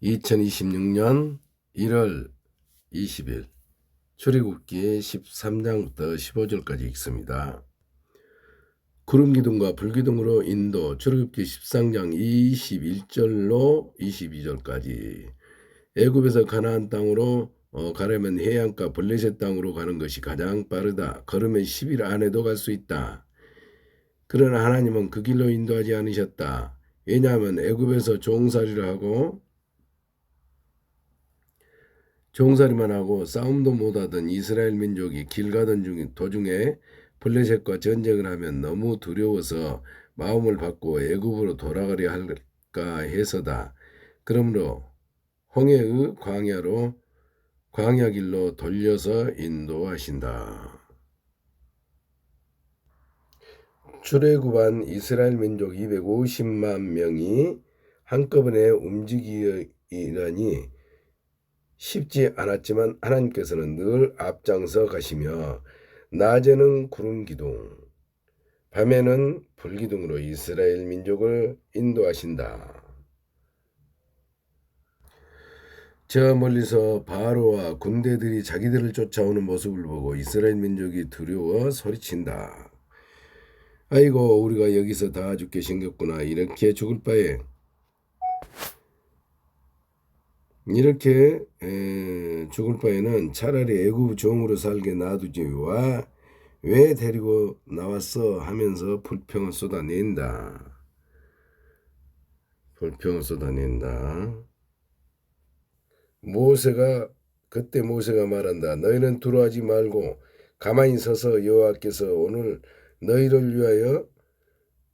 2026년 1월 20일 출애굽기 13장부터 15절까지 읽습니다. 구름기둥과 불기둥으로 인도. 출애굽기 13장 21절로 22절까지. 애굽에서 가나안 땅으로 가려면 해안가 블레셋 땅으로 가는 것이 가장 빠르다. 걸으면 10일 안에도 갈 수 있다. 그러나 하나님은 그 길로 인도하지 않으셨다. 왜냐하면 애굽에서 종살이를 하고 종살이만 하고 싸움도 못하던 이스라엘 민족이 길 가던 도중에 블레셋과 전쟁을 하면 너무 두려워서 마음을 바꾸어 애굽으로 돌아가려 할까 해서다. 그러므로 홍해의 광야 길로 돌려서 인도하신다. 출애굽한 이스라엘 민족 250만 명이 한꺼번에 움직이려니 쉽지 않았지만 하나님께서는 늘 앞장서 가시며 낮에는 구름기둥, 밤에는 불기둥으로 이스라엘 민족을 인도하신다. 저 멀리서 바로와 군대들이 자기들을 쫓아오는 모습을 보고 이스라엘 민족이 두려워 소리친다. 아이고, 우리가 여기서 다 죽게 생겼구나. 이렇게 죽을 바에는 차라리 애굽 종으로 살게 놔두지 왜 데리고 나왔어 하면서 불평을 쏟아낸다. 그때 모세가 말한다. 너희는 두려워하지 말고 가만히 서서 여호와께서 오늘 너희를 위하여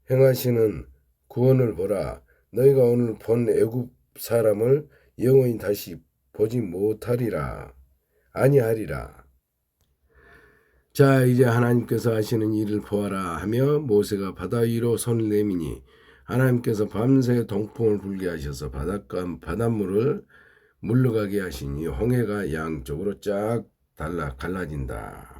행하시는 구원을 보라. 너희가 오늘 본 애굽 사람을 영원히 다시 보지 못하리라. 아니하리라. 자, 이제 하나님께서 하시는 일을 보아라 하며 모세가 바다 위로 손을 내미니 하나님께서 밤새 동풍을 불게 하셔서 바닷물을 물러가게 하시니 홍해가 양쪽으로 쫙 갈라진다.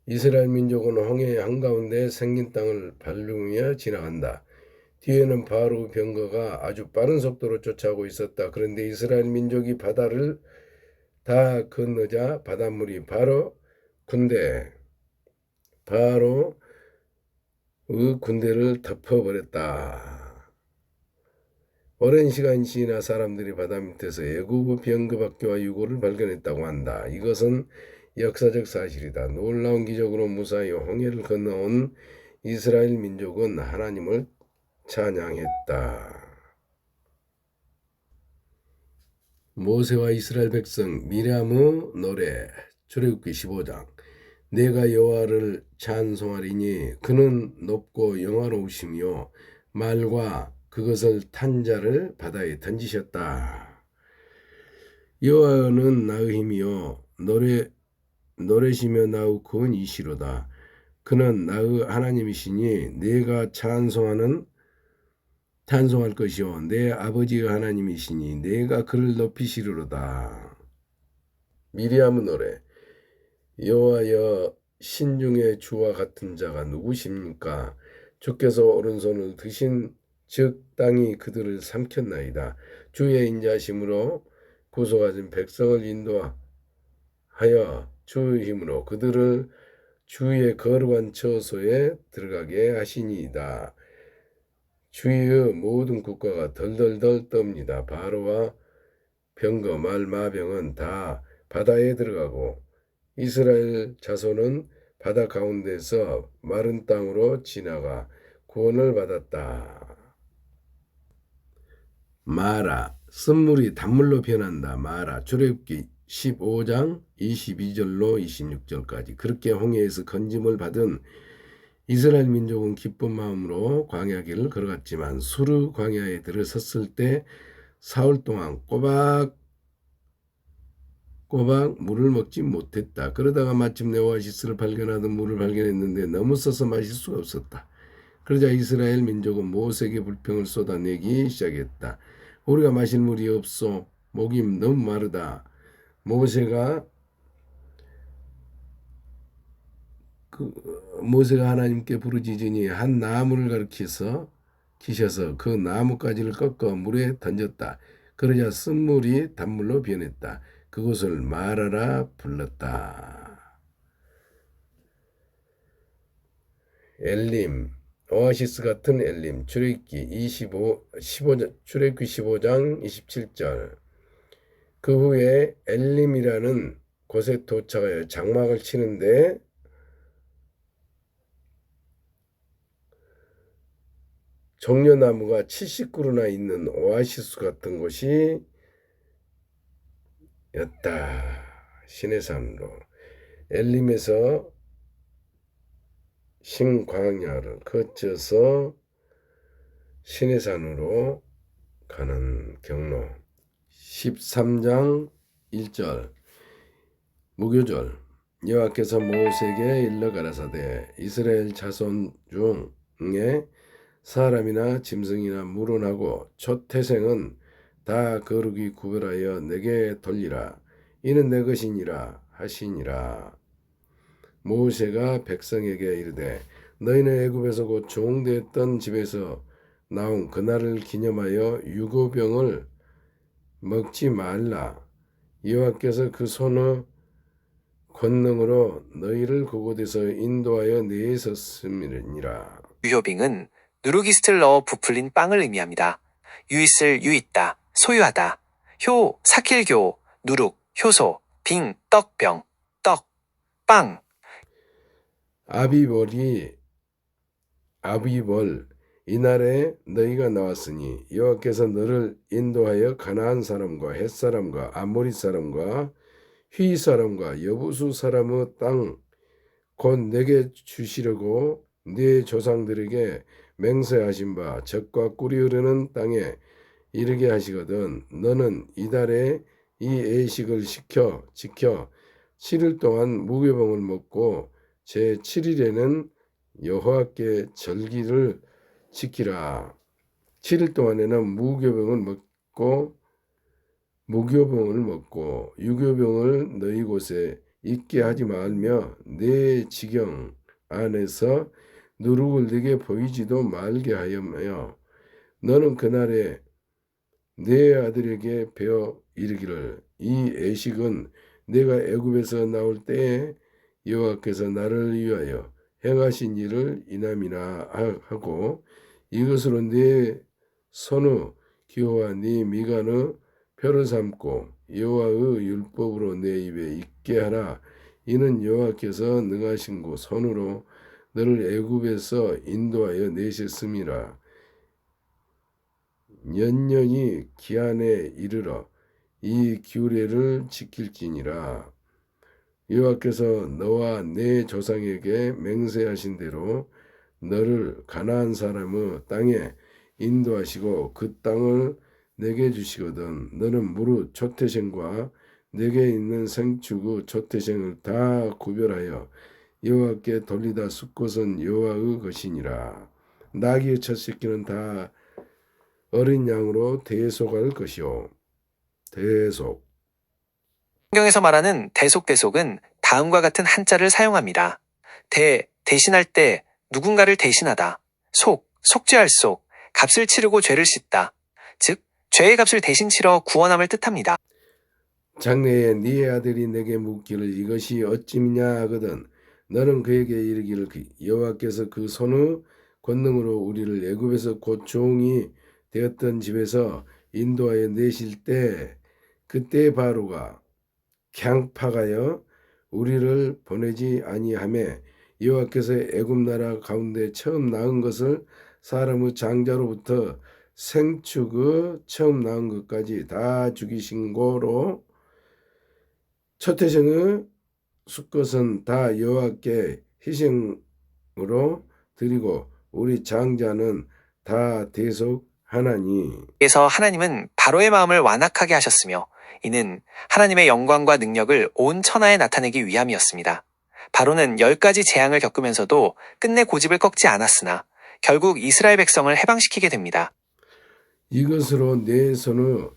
이스라엘 민족은 홍해 한가운데 생긴 땅을 밟으며 지나간다. 뒤에는 바로 병거가 아주 빠른 속도로 쫓아오고 있었다. 그런데 이스라엘 민족이 바다를 다 건너자 바닷물이 바로의 군대를 덮어버렸다. 오랜 시간이 지나 사람들이 바다 밑에서 애굽의 병거박쥐와 유골을 발견했다고 한다. 이것은 역사적 사실이다. 놀라운 기적으로 무사히 홍해를 건너온 이스라엘 민족은 하나님을 찬양했다. 모세와 이스라엘 백성 미리암의 노래. 출애굽기 15장. 내가 여호와를 찬송하리니 그는 높고 영화로우시며 말과 그것을 탄 자를 바다에 던지셨다. 여호와는 나의 힘이요 노래시며 나의 구원 이시로다. 그는 나의 하나님이시니 내가 찬송할 것이요 내 아버지의 하나님이시니 내가 그를 높이시리로다. 미리암의 노래. 여호와여, 신중의 주와 같은 자가 누구십니까? 주께서 오른손을 드신 즉 땅이 그들을 삼켰나이다. 주의 인자심으로 구속하신 백성을 인도하여 주의 힘으로 그들을 주의 거룩한 처소에 들어가게 하시니이다. 주의 모든 국가가 덜덜덜 떱니다. 바로와 병거 마병은 다 바다에 들어가고 이스라엘 자손은 바다 가운데서 마른 땅으로 지나가 구원을 받았다. 마라. 쓴물이 단물로 변한다. 마라. 출애굽기 15장 22절로 26절까지. 그렇게 홍해에서 건짐을 받은 이스라엘 민족은 기쁜 마음으로 광야길을 걸어갔지만 수르 광야에 들어섰을 때 사흘 동안 꼬박 물을 먹지 못했다. 그러다가 마침내 오아시스를 발견하던 물을 발견했는데 너무 써서 마실 수가 없었다. 그러자 이스라엘 민족은 모세에게 불평을 쏟아내기 시작했다. 우리가 마실 물이 없소. 목이 너무 마르다. 모세가 하나님께 부르짖으니 한 나무를 가리켜서 키셔서 그 나뭇가지를 꺾어 물에 던졌다. 그러자 쓴물이 단물로 변했다. 그곳을 마라라 불렀다. 엘림, 오아시스 같은 엘림, 출애굽기 15장 27절. 그 후에 엘림이라는 곳에 도착하여 장막을 치는데 종려나무가 70그루나 있는 오아시스 같은 곳이 였다. 시내산으로 엘림에서 신광야를 거쳐서 시내산으로 가는 경로. 13장 1절 무교절. 여호와께서 모세에게 일러 가라사대 이스라엘 자손 중에 사람이나 짐승이나 물어나고 초태생은 다 거룩히 구별하여 내게 돌리라. 이는 내 것이니라 하시니라. 모세가 백성에게 이르되 너희는 애굽에서 곧 종되었던 집에서 나온 그날을 기념하여 유고병을 먹지 말라. 여호와께서 그 손의 권능으로 너희를 그곳에서 인도하여 내셨음이니라. 유효빙은 누르기스트를 넣어 부풀린 빵을 의미합니다. 유있을 유있다, 소유하다. 효, 사킬교, 누룩, 효소, 빙, 떡병, 떡, 빵. 아비벌 이날에 너희가 나왔으니 여호와께서 너를 인도하여 가나안 사람과 헷 사람과 아모리 사람과 휘 사람과 여부수 사람의 땅 곧 내게 주시려고 네 조상들에게 맹세하신 바 젖과 꿀이 흐르는 땅에 이르게 하시거든. 너는 이달에 이 예식을 지켜 7일 동안 무교병을 먹고 제 7일에는 여호와께 절기를 지키라. 7일 동안에는 무교병을 먹고 유교병을 너희 곳에 있게 하지 말며 내 지경 안에서 누룩을 네게 보이지도 말게 하였며 너는 그날에 내 아들에게 배워 이르기를 이 애식은 내가 애굽에서 나올 때에 여호와께서 나를 위하여 행하신 일을 인함이나 하고 이것으로 네 손의 기호와 네 미간의 표를 삼고 여호와의 율법으로 내 입에 있게 하라. 이는 여호와께서 능하신 그 손으로 너를 애굽에서 인도하여 내셨음이라. 연년이 기한에 이르러 이 규례를 지킬지니라. 여호와께서 너와 내 조상에게 맹세하신 대로 너를 가나안 사람의 땅에 인도하시고 그 땅을 내게 주시거든. 너는 무릇 초태생과 내게 있는 생축의 초태생을 다 구별하여 여호와께 돌리다 숫것은 여호와의 것이니라. 나귀의 첫 새끼는 다 어린 양으로 대속할 것이요. 대속. 성경에서 말하는 대속은 다음과 같은 한자를 사용합니다. 대신할 때 누군가를 대신하다. 속죄할 속, 값을 치르고 죄를 씻다. 즉, 죄의 값을 대신 치러 구원함을 뜻합니다. 장래에 네 아들이 내게 묻기를 이것이 어찌미냐 하거든 너는 그에게 이르기를 여호와께서 그 손의 권능으로 우리를 애굽에서 곧 종이 되었던 집에서 인도하여 내실 때 그때 바로가 갱팍하여 우리를 보내지 아니하매 여호와께서 애굽 나라 가운데 처음 낳은 것을 사람의 장자로부터 생축의 처음 낳은 것까지 다 죽이신 고로 초태생의 숫것은 다 여호와께 희생으로 드리고 우리 장자는 다 대속하나니. 그래서 하나님은 바로의 마음을 완악하게 하셨으며 이는 하나님의 영광과 능력을 온 천하에 나타내기 위함이었습니다. 바로는 10가지 재앙을 겪으면서도 끝내 고집을 꺾지 않았으나 결국 이스라엘 백성을 해방시키게 됩니다. 이것으로 내 손의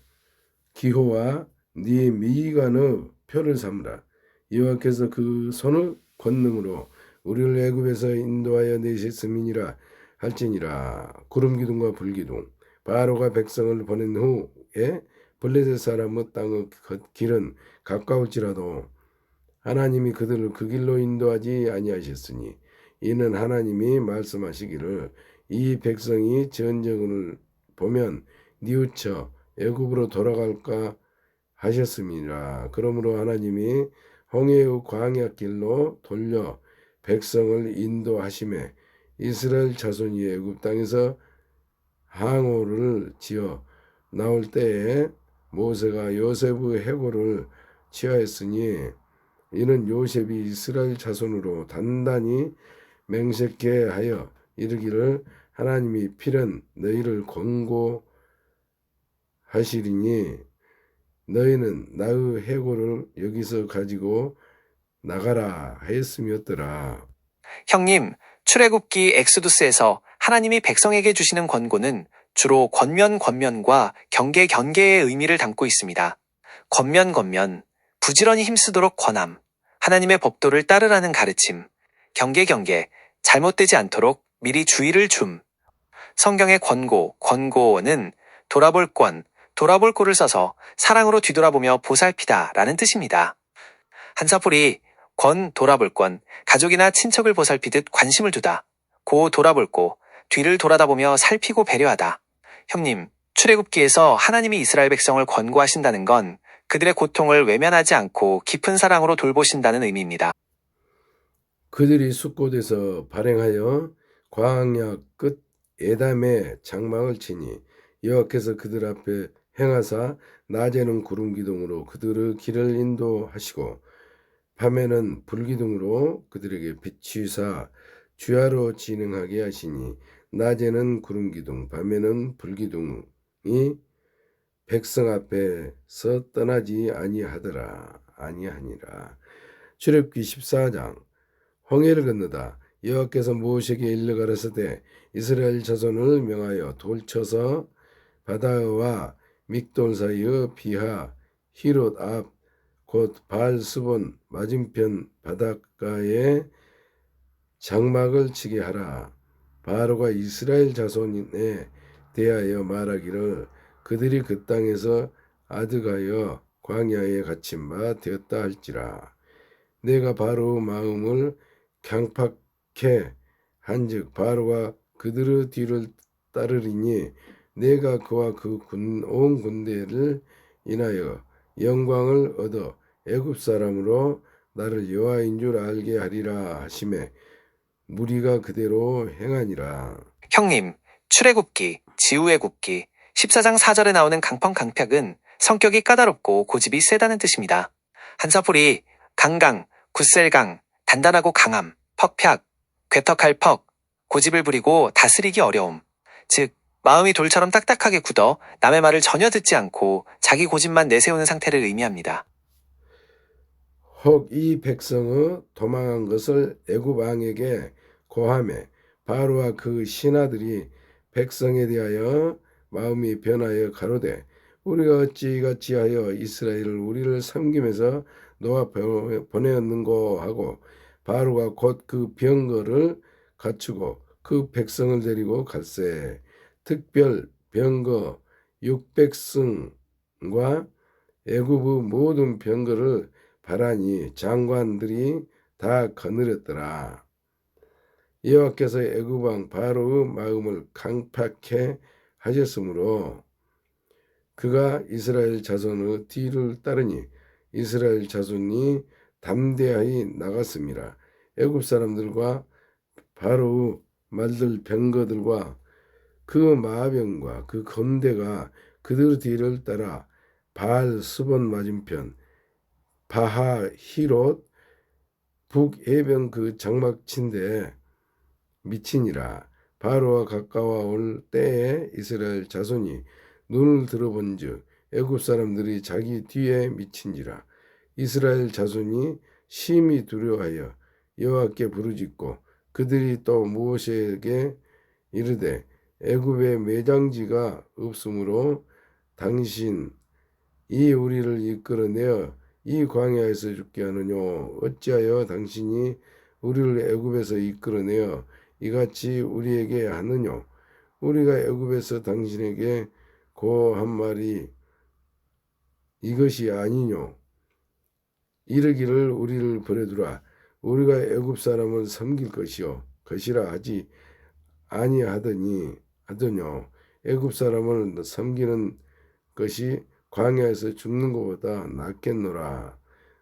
기호와 네 미간의 표를 삼으라. 여호와께서 그 손의 권능으로 우리를 애굽에서 인도하여 내셨음이니라. 할지니라. 구름 기둥과 불 기둥. 바로가 백성을 보낸 후에 블레셋 사람의 땅의 길은 가까울지라도 하나님이 그들을 그 길로 인도하지 아니하셨으니 이는 하나님이 말씀하시기를 이 백성이 전쟁을 보면 뉘우쳐 애굽으로 돌아갈까 하셨음이라. 그러므로 하나님이 홍해의 광야 길로 돌려 백성을 인도하심에 이스라엘 자손이 애굽 땅에서 항오를 지어 나올 때에 모세가 요셉의 해골을 취하였으니 이는 요셉이 이스라엘 자손으로 단단히 맹세케 하여 이르기를 하나님이 필연 너희를 권고하시리니 너희는 나의 해골을 여기서 가지고 나가라 하였음이었더라. 형님, 출애굽기 엑소두스에서 하나님이 백성에게 주시는 권고는 주로 권면과 경계의 의미를 담고 있습니다. 권면, 부지런히 힘쓰도록 권함, 하나님의 법도를 따르라는 가르침, 경계, 잘못되지 않도록 미리 주의를 줌. 성경의 권고는 돌아볼 꼴을 써서 사랑으로 뒤돌아보며 보살피다 라는 뜻입니다. 한사풀이 돌아볼 권, 가족이나 친척을 보살피듯 관심을 두다. 돌아볼 꼴, 뒤를 돌아다보며 살피고 배려하다. 형님, 출애굽기에서 하나님이 이스라엘 백성을 권고하신다는 건 그들의 고통을 외면하지 않고 깊은 사랑으로 돌보신다는 의미입니다. 그들이 숫곳에서 발행하여 광야 끝 에담에 장막을 치니 여호와께서 그들 앞에 행하사 낮에는 구름 기둥으로 그들의 길을 인도하시고 밤에는 불 기둥으로 그들에게 비추사 주야로 진행하게 하시니 낮에는 구름 기둥 밤에는 불 기둥이 백성 앞에서 떠나지 아니하니라. 출애굽기 14장. 홍해를 건너다 여호와께서 모세에게 일러 가라사대 이스라엘 자손을 명하여 돌쳐서 바다와 믹돌 사이의 비하 히롯 앞 곧 바알스본 맞은편 바닷가에 장막을 치게 하라. 바로가 이스라엘 자손에 대하여 말하기를 그들이 그 땅에서 아득하여 광야에 갇힌 바 되었다 할지라. 내가 바로의 마음을 강팍해 한즉 바로가 그들의 뒤를 따르리니 내가 그와 그 온 군대를 인하여 영광을 얻어 애굽 사람으로 나를 여호와인 줄 알게 하리라 하시매 무리가 그대로 행하니라. 형님, 출애굽기, 지우의 굽기, 14장 4절에 나오는 강펑강팍은 성격이 까다롭고 고집이 세다는 뜻입니다. 한사풀이 강강, 굳셀강, 단단하고 강함, 퍽팍, 괴턱할 퍽, 고집을 부리고 다스리기 어려움. 즉, 마음이 돌처럼 딱딱하게 굳어 남의 말을 전혀 듣지 않고 자기 고집만 내세우는 상태를 의미합니다. 혹 이 백성의 도망한 것을 애굽 왕에게 고하매 바로와 그 신하들이 백성에 대하여 마음이 변하여 가로되 우리가 어찌 같이 하여 이스라엘을 우리를 섬김에서 놓아 보내었는고 하고 바로가 곧 그 병거를 갖추고 그 백성을 데리고 갈세. 특별 병거 600승과 애굽의 모든 병거를 바라니 장관들이 다 거느렸더라. 여호와께서 애굽 왕 바로의 마음을 강팍해 하셨으므로 그가 이스라엘 자손의 뒤를 따르니 이스라엘 자손이 담대하게 나갔습니다. 애굽 사람들과 바로의 말들 병거들과 그 마병과 그 군대가 그들 뒤를 따라 바알 스본 맞은편 바하 히롯 북해변 그 장막 친데 미치니라. 바로와 가까워 올 때에 이스라엘 자손이 눈을 들어본즉 애굽 사람들이 자기 뒤에 미친지라. 이스라엘 자손이 심히 두려워하여 여호와께 부르짖고 그들이 또 모세에게 이르되 애굽에 매장지가 없으므로 당신 이 우리를 이끌어내어 이 광야에서 죽게 하느뇨. 어찌하여 당신이 우리를 애굽에서 이끌어내어 이같이 우리에게 하느뇨? 우리가 애굽에서 당신에게 고한 말이 이것이 아니뇨? 이르기를 우리를 버려두라. 우리가 애굽 사람을 섬길 것이라 하지 하더뇨. 애굽 사람을 섬기는 것이 광야에서 죽는 것보다 낫겠노라.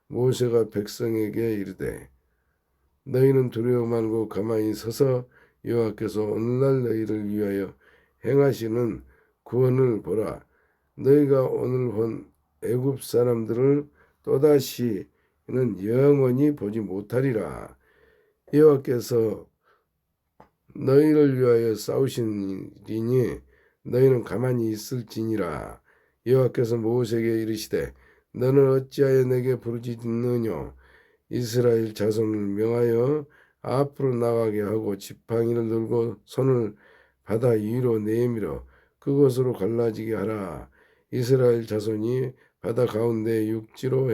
모세가 백성에게 이르되 너희는 두려워 말고 가만히 서서 여호와께서 오늘날 너희를 위하여 행하시는 구원을 보라. 너희가 오늘 본 애굽 사람들을 또다시는 영원히 보지 못하리라. 여호와께서 너희를 위하여 싸우시리니 너희는 가만히 있을지니라. 여호와께서 모세에게 이르시되 너는 어찌하여 내게 부르짖느뇨? 이스라엘 자손을 명하여 앞으로 나가게 하고 지팡이를 들고 손을 바다 위로 내밀어 그곳으로 갈라지게 하라. 이스라엘 자손이 바다 가운데 육지로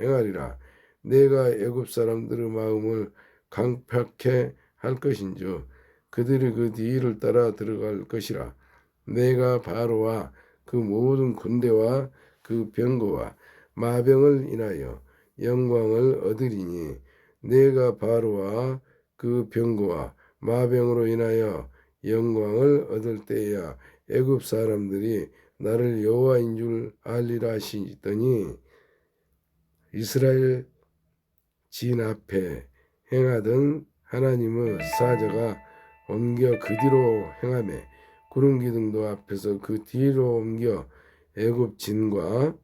행하리라. 내가 애굽 사람들의 마음을 강팍해 할 것인즉 그들이 그 뒤를 따라 들어갈 것이라. 내가 바로와 그 모든 군대와 그 병거와 마병을 인하여 영광을 얻으리니 내가 바로와 그 병거와 마병으로 인하여 영광을 얻을 때야 애굽 사람들이 나를 여호와인 줄 알리라 하시더니 이스라엘 진 앞에 행하던 하나님의 사자가 옮겨 그 뒤로 행하매 구름 기둥도 앞에서 그 뒤로 옮겨 애굽 진과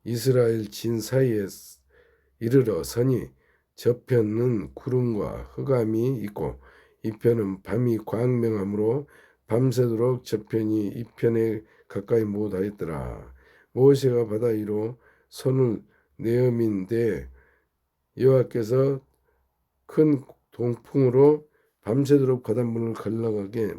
이스라엘 진 사이에 이르러 서니 저편은 구름과 흑암이 있고 이편은 밤이 광명하므로 밤새도록 저편이 이편에 가까이 못하였더라. 모세가 바다 위로 손을 내어민데 여호와께서 큰 동풍으로 밤새도록 바닷물을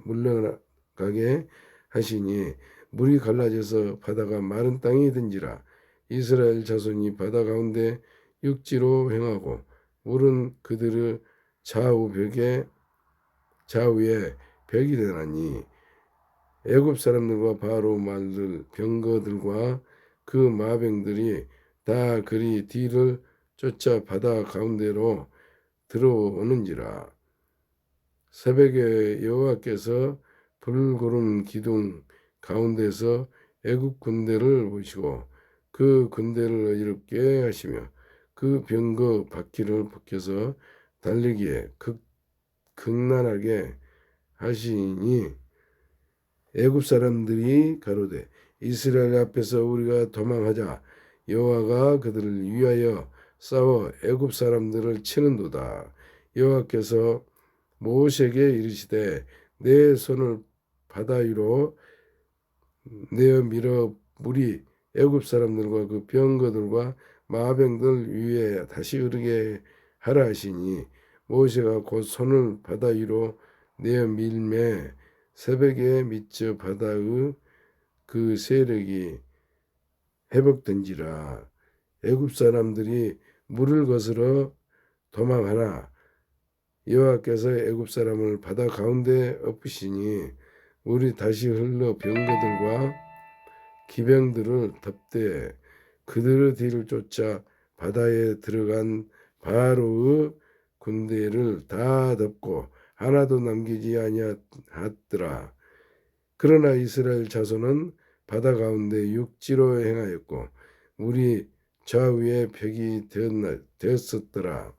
물러가게 하시니 물이 갈라져서 바다가 마른 땅이 된지라. 이스라엘 자손이 바다 가운데 육지로 행하고 물은 그들의 좌우에 벽이 되나니 애굽 사람들과 바로 말들 병거들과 그 마병들이 다 그리 뒤를 쫓아 바다 가운데로 들어오는지라. 새벽에 여호와께서 불구름 기둥 가운데서 애굽 군대를 보시고 그 군대를 어지럽게 하시며 그 병거 바퀴를 벗겨서 달리기에 극난하게 하시니 애굽 사람들이 가로되 이스라엘 앞에서 우리가 도망하자. 여호와가 그들을 위하여 싸워 애굽 사람들을 치는도다. 여호와께서 모세에게 이르시되 내 손을 바다 위로 내어 밀어 물이 애굽 사람들과 그 병거들과 마병들 위에 다시 흐르게 하라 하시니 모세가 곧 손을 바다 위로 내어 밀매 새벽에 미쳐 바다의 그 세력이 회복된지라. 애굽 사람들이 물을 거스러 도망하나 여호와께서 애굽 사람을 바다 가운데 엎으시니 물이 다시 흘러 병거들과 기병들을 덮되 그들의 뒤를 쫓아 바다에 들어간 바로의 군대를 다 덮고 하나도 남기지 아니하더라. 그러나 이스라엘 자손은 바다 가운데 육지로 행하였고 물이 좌우에 벽이 되었었더라.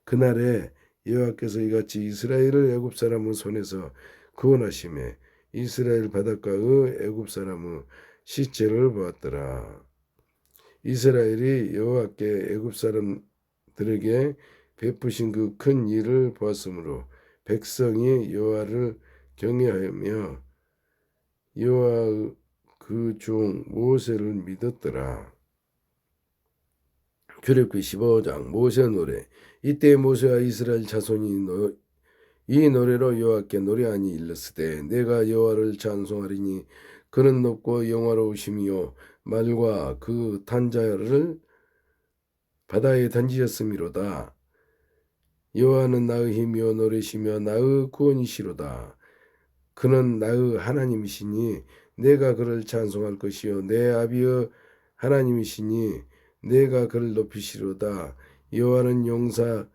그날에 여호와께서 이같이 이스라엘을 애굽 사람의 손에서 구원하시매 이스라엘 바닷가의 애굽 사람의 시체를 보았더라. 이스라엘이 여호와께 애굽 사람들에게 베푸신 그 큰 일을 보았으므로 백성이 여호와를 경외하며 여호와의 그 종 모세를 믿었더라. 출애굽기 15장 모세 노래. 이때 모세와 이스라엘 자손이 이 노래로 여호와께 노래하니 일렀으되 내가 여호와를 찬송하리니 그는 높고 영화로우심이요 말과 그 탄자를 바다에 던지셨음이로다. 여호와는 나의 힘이요 노래시며 나의 구원이시로다. 그는 나의 하나님이시니 내가 그를 찬송할 것이요 내 아비의 하나님이시니 내가 그를 높이시로다. 여호와는 용사시니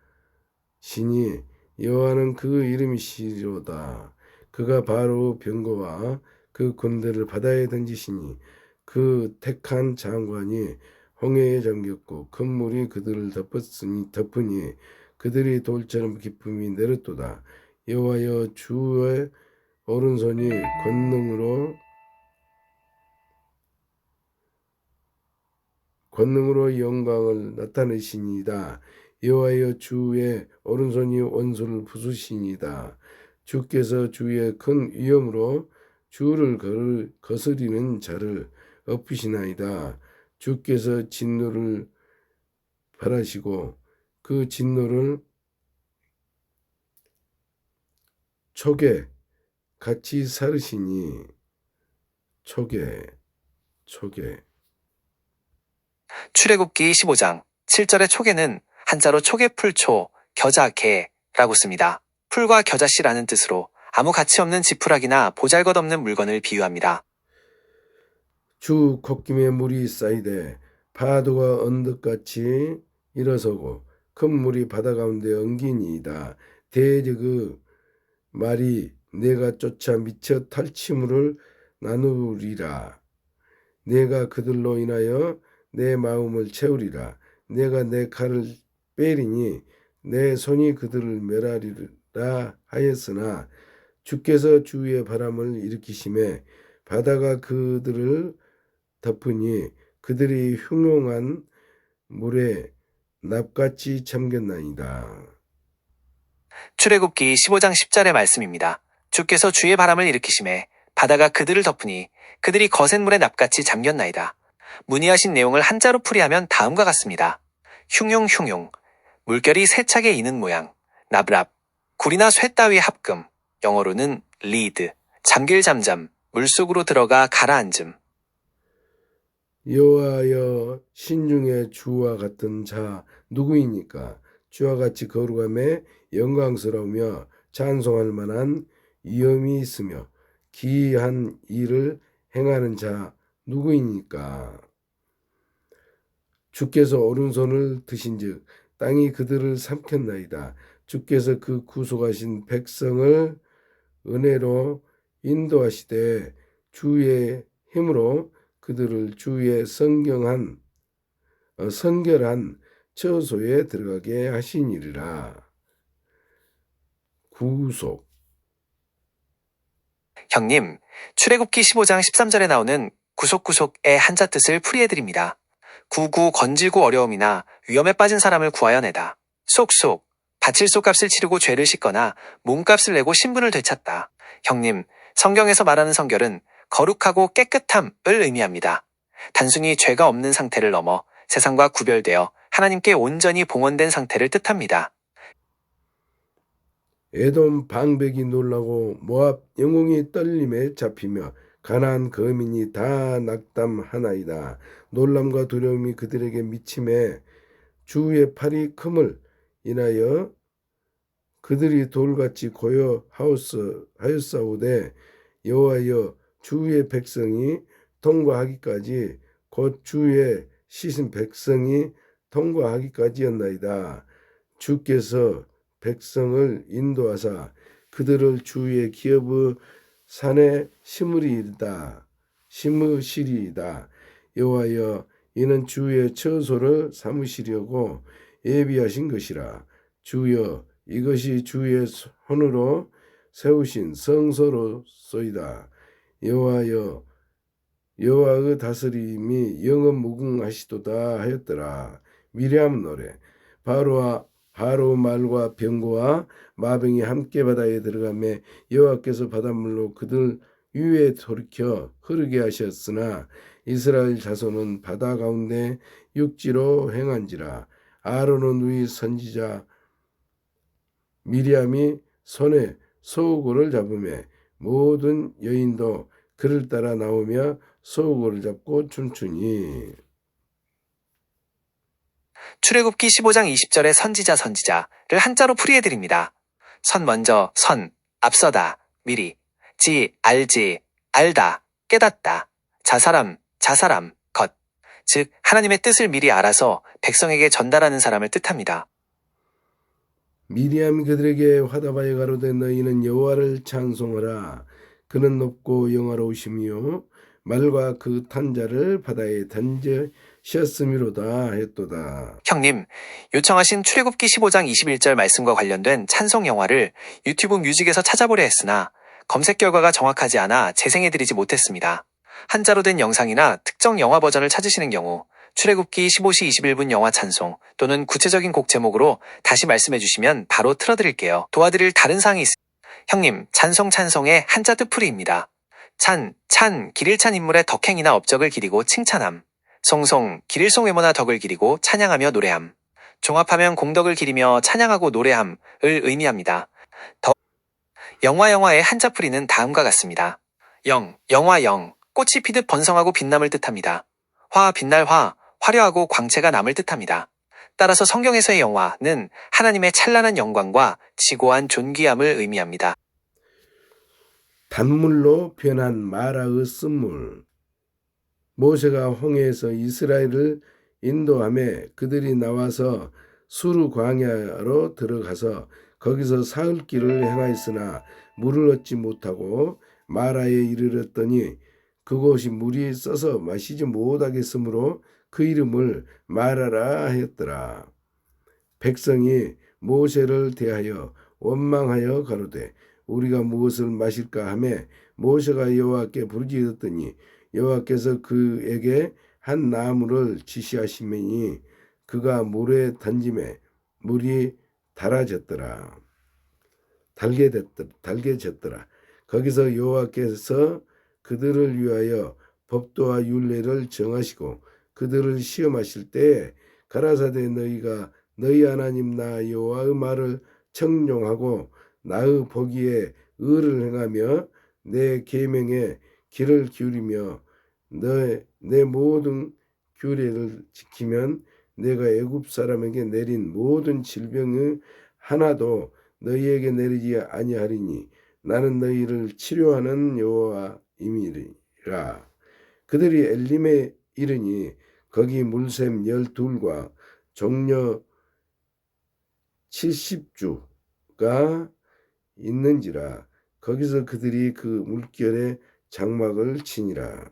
여호와는 그 이름이시로다. 그가 바로 병거와 그 군대를 바다에 던지시니 그 택한 장관이 홍해에 잠겼고 큰 물이 그들을 덮으니 그들이 돌처럼 기쁨이 내렸도다. 여호와여 주의 오른손이 권능으로 영광을 나타내시니이다. 여호와여 주의 오른손이 원수를 부수시니이다. 주께서 주의 큰 위엄으로 주를 거스리는 자를 엎으시나이다. 주께서 진노를 발하시고 그 진노를 촉에 같이 사르시니 촉에 출애굽기 15장 7절의 촉에는 한자로 촉에풀초, 겨자개라고 씁니다. 풀과 겨자씨라는 뜻으로 아무 가치 없는 지푸라기나 보잘것없는 물건을 비유합니다. 주 콧김에 물이 쌓이되 파도가 언덕같이 일어서고 큰 물이 바다 가운데 엉기니이다. 대적의 말이 내가 쫓아 미쳐 탈취물을 나누리라. 내가 그들로 인하여 내 마음을 채우리라. 내가 내 칼을 빼리니 내 손이 그들을 멸하리라 하였으나 주께서 주의 바람을 일으키심에 바다가 그들을 덮으니 그들이 흉용한 물에 납같이 잠겼나이다. 출애굽기 15장 10절의 말씀입니다. 주께서 주의 바람을 일으키심에 바다가 그들을 덮으니 그들이 거센 물에 납같이 잠겼나이다. 문의하신 내용을 한자로 풀이하면 다음과 같습니다. 흉용, 물결이 세차게 이는 모양, 나브랍, 굴이나 쇠 따위의 합금, 영어로는 리드, 잠길 잠잠, 물속으로 들어가 가라앉음. 여호와여 신중에 주와 같은 자 누구이니까? 주와 같이 거룩함에 영광스러우며 찬송할 만한 위엄이 있으며 기이한 일을 행하는 자 누구이니까? 주께서 오른손을 드신즉 땅이 그들을 삼켰나이다. 주께서 그 구속하신 백성을 은혜로 인도하시되 주의 힘으로 그들을 주의 성결한 처소에 들어가게 하시니라. 구속. 형님, 출애굽기 15장 13절에 나오는 구속의 한자 뜻을 풀이해드립니다. 구구 건질고 어려움이나 위험에 빠진 사람을 구하여 내다. 속, 바칠 속값을 치르고 죄를 씻거나 몸값을 내고 신분을 되찾다. 형님, 성경에서 말하는 성결은 거룩하고 깨끗함을 의미합니다. 단순히 죄가 없는 상태를 넘어 세상과 구별되어 하나님께 온전히 봉헌된 상태를 뜻합니다. 에돔 방백이 놀라고 모압 영웅이 떨림에 잡히며 가나안 거민이 다 낙담하나이다. 놀람과 두려움이 그들에게 미침에 주의 팔이 큼을 인하여 그들이 돌같이 고요하였사오되 여호와여 주의 백성이 통과하기까지 곧 주의 씻은 백성이 통과하기까지였나이다. 주께서 백성을 인도하사 그들을 주의 기업의 산에 심으시리이다. 여호와여 이는 주의 처소를 삼으시려고 예비하신 것이라. 주여 이것이 주의 손으로 세우신 성소로소이다. 여호와여 여호와의 다스림이 영원 무궁하시도다 하였더라. 미리암 노래. 바로 말과 병거와 마병이 함께 바다에 들어가매 여호와께서 바닷물로 그들 위에 돌이켜 흐르게 하셨으나 이스라엘 자손은 바다 가운데 육지로 행한지라. 아론은 위 선지자 미리암이 손에 소고를 잡으며 모든 여인도 그를 따라 나오며 소고를 잡고 춤추니. 출애굽기 15장 20절의 선지자를 한자로 풀이해드립니다. 선 먼저, 선, 앞서다, 미리, 지, 알지, 알다, 깨닫다, 자사람, 것. 즉, 하나님의 뜻을 미리 알아서 백성에게 전달하는 사람을 뜻합니다. 미리암이 그들에게 화답하여 가로되 너희는 여호와를 찬송하라. 그는 높고 영화로우시며 말과 그 탄자를 바다에 던지셨음이로다 했도다. 형님, 요청하신 출애굽기 15장 21절 말씀과 관련된 찬송 영화를 유튜브 뮤직에서 찾아보려 했으나 검색 결과가 정확하지 않아 재생해드리지 못했습니다. 한자로 된 영상이나 특정 영화 버전을 찾으시는 경우 출애굽기 15시 21분 영화 찬송 또는 구체적인 곡 제목으로 다시 말씀해 주시면 바로 틀어드릴게요. 도와드릴 다른 사항이 있습니다. 형님, 찬송의 한자 뜻풀이입니다. 찬, 길을 찬 인물의 덕행이나 업적을 기리고 칭찬함. 송송, 길일송 외모나 덕을 기리고 찬양하며 노래함. 종합하면 공덕을 기리며 찬양하고 노래함을 의미합니다. 영화의 한자풀이는 다음과 같습니다. 영화, 꽃이 피듯 번성하고 빛남을 뜻합니다. 화, 빛날 화, 화려하고 광채가 남을 뜻합니다. 따라서 성경에서의 영화는 하나님의 찬란한 영광과 지고한 존귀함을 의미합니다. 단물로 변한 마라의 쓴물. 모세가 홍해에서 이스라엘을 인도하며 그들이 나와서 수르 광야로 들어가서 거기서 사흘 길을 행하였으나 물을 얻지 못하고 마라에 이르렀더니 그곳이 물이 써서 마시지 못하겠으므로 그 이름을 마라라 하였더라. 백성이 모세를 대하여 원망하여 가로되 우리가 무엇을 마실까 하며 모세가 여호와께 부르짖었더니 여호와께서 그에게 한 나무를 지시하시매니 그가 물에 던지매 물이 달아졌더라. 달개졌더라. 거기서 여호와께서 그들을 위하여 법도와 율례를 정하시고 그들을 시험하실 때 가라사대 너희가 너희 하나님 나 여호와의 말을 청종하고 나의 보기에 의를 행하며 내 계명에 귀를 기울이며 내 모든 규례를 지키면 내가 애굽 사람에게 내린 모든 질병의 하나도 너희에게 내리지 아니하리니 나는 너희를 치료하는 여호와임이라. 그들이 엘림에 이르니 거기 물샘 12과 종려 70주가 있는지라. 거기서 그들이 그 물결에 장막을 치니라.